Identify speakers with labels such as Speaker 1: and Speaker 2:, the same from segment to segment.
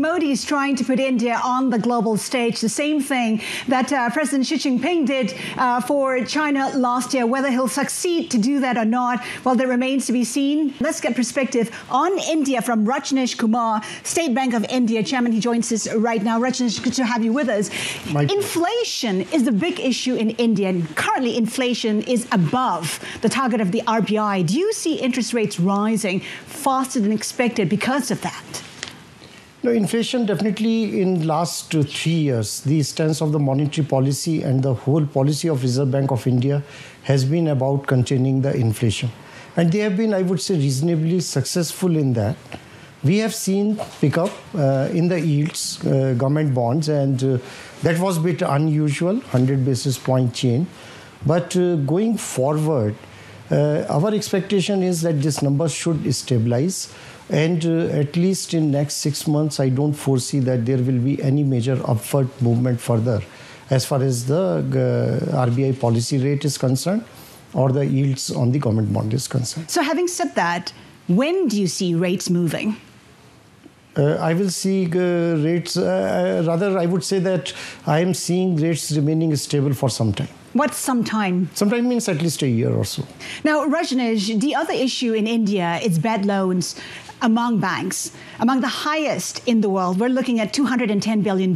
Speaker 1: Modi is trying to put India on the global stage, the same thing that President Xi Jinping did for China last year. Whether he'll succeed to do that or not, well, that remains to be seen. Let's get perspective on India from Rajnish Kumar, State Bank of India Chairman. He joins us right now. Rajnish, good to have you with us. Inflation is the big issue in India, and currently inflation is above the target of the RBI. Do you see interest rates rising faster than expected because of that?
Speaker 2: No, inflation definitely in last 3 years, the stance of the monetary policy and the whole policy of Reserve Bank of India has been about containing the inflation. And they have been, I would say, reasonably successful in that. We have seen pickup in the yields, government bonds, and that was a bit unusual, 100 basis point change. But going forward, our expectation is that this number should stabilize. And at least in next 6 months, I don't foresee that there will be any major upward movement further as far as the RBI policy rate is concerned or the yields on the government bond is concerned.
Speaker 1: So having said that, when do you see rates moving?
Speaker 2: I will see rates, rather I would say that I am seeing rates remaining stable for some time.
Speaker 1: What's some time?
Speaker 2: Some time means at least a year or so.
Speaker 1: Now, Rajnish, the other issue in India is bad loans among banks, among the highest in the world. We're looking at $210 billion.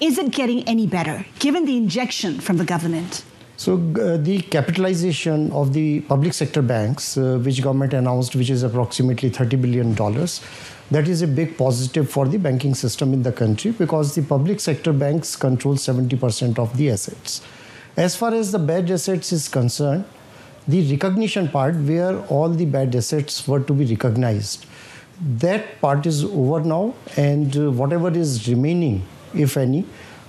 Speaker 1: Is it getting any better, given the injection from the government?
Speaker 2: So the capitalization of the public sector banks, which government announced, which is approximately $30 billion, that is a big positive for the banking system in the country because the public sector banks control 70% of the assets. As far as the bad assets is concerned, the recognition part where all the bad assets were to be recognized, that part is over now, and whatever is remaining, if any,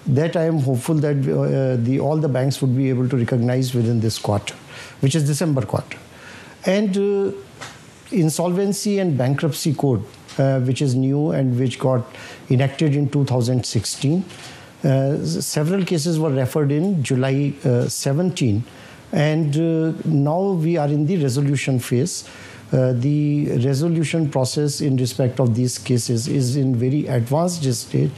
Speaker 2: that I am hopeful that all the banks would be able to recognize within this quarter, which is December quarter. And insolvency and bankruptcy code, which is new and which got enacted in 2016. Several cases were referred in July 17, and now we are in the resolution phase. The resolution process in respect of these cases is in very advanced stage.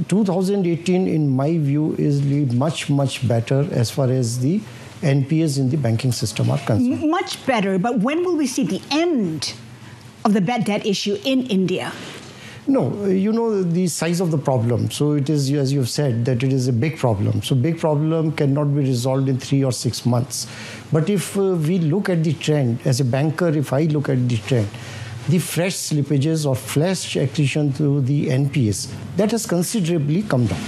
Speaker 2: 2018, in my view, is much, much better as far as the NPAs in the banking system are concerned.
Speaker 1: Much better, but when will we see the end of the bad debt issue in India?
Speaker 2: No, you know the size of the problem. So it is, as you've said, that it is a big problem. So big problem cannot be resolved in 3 or 6 months. But if we look at the trend, as a banker, if I look at the trend, the fresh slippages or fresh accretion to the NPAs, that has considerably come down.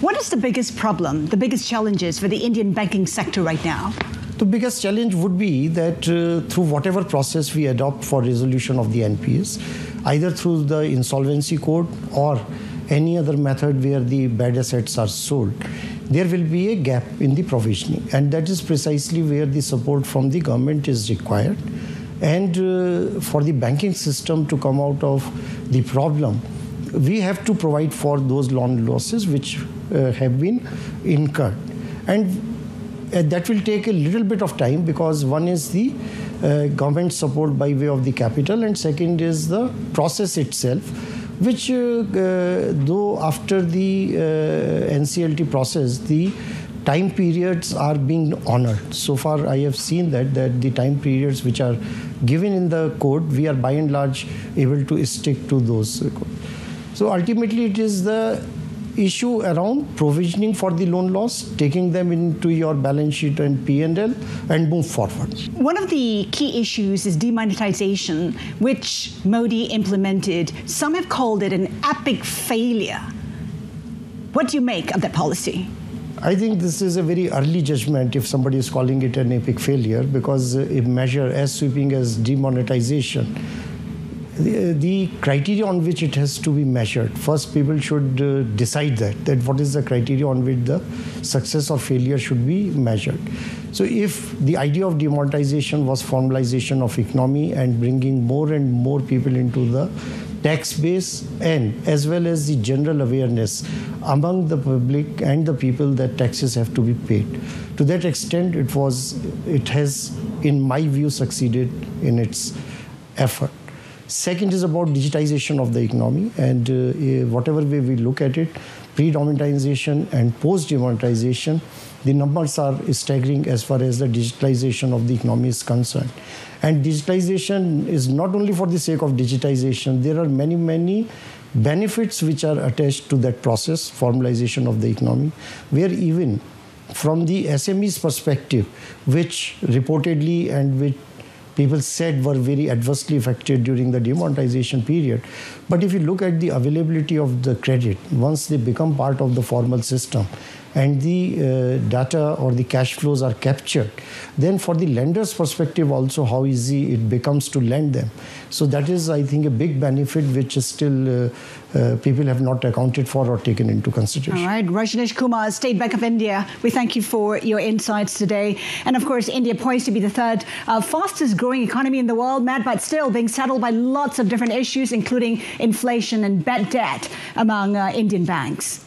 Speaker 1: What is the biggest problem, the biggest challenges for the Indian banking sector right now?
Speaker 2: The biggest challenge would be that through whatever process we adopt for resolution of the NPAs, either through the insolvency code or any other method where the bad assets are sold, there will be a gap in the provisioning. And that is precisely where the support from the government is required. And for the banking system to come out of the problem, we have to provide for those loan losses which have been incurred. And that will take a little bit of time because one is the government support by way of the capital, and second is the process itself, which though after the NCLT process, the time periods are being honored. So far, I have seen that the time periods which are given in the code, we are by and large able to stick to those. So ultimately, it is the issue around provisioning for the loan loss, taking them into your balance sheet and P&L, and move forward.
Speaker 1: One of the key issues is demonetization, which Modi implemented. Some have called it an epic failure. What do you make of that policy?
Speaker 2: I think this is a very early judgment if somebody is calling it an epic failure, because a measure as sweeping as demonetization, the criteria on which it has to be measured. First, people should decide that what is the criteria on which the success or failure should be measured. So if the idea of demonetization was formalization of economy and bringing more and more people into the tax base, and as well as the general awareness among the public and the people that taxes have to be paid, to that extent it has, in my view, succeeded in its effort. Second is about digitization of the economy, and whatever way we look at it, pre-demonetization and post-demonetization, the numbers are staggering as far as the digitalization of the economy is concerned. And digitalization is not only for the sake of digitization, there are many, many benefits which are attached to that process, formalization of the economy, where even from the SMEs perspective, which reportedly and which people said were very adversely affected during the demonetization period. But if you look at the availability of the credit, once they become part of the formal system and the data or the cash flows are captured, then for the lender's perspective also how easy it becomes to lend them. So that is, I think, a big benefit which is still people have not accounted for or taken into consideration.
Speaker 1: All right, Rajnish Kumar, State Bank of India, we thank you for your insights today. And of course, India poised to be the third fastest growing economy in the world, Matt, but still being saddled by lots of different issues, including inflation and bad debt among Indian banks.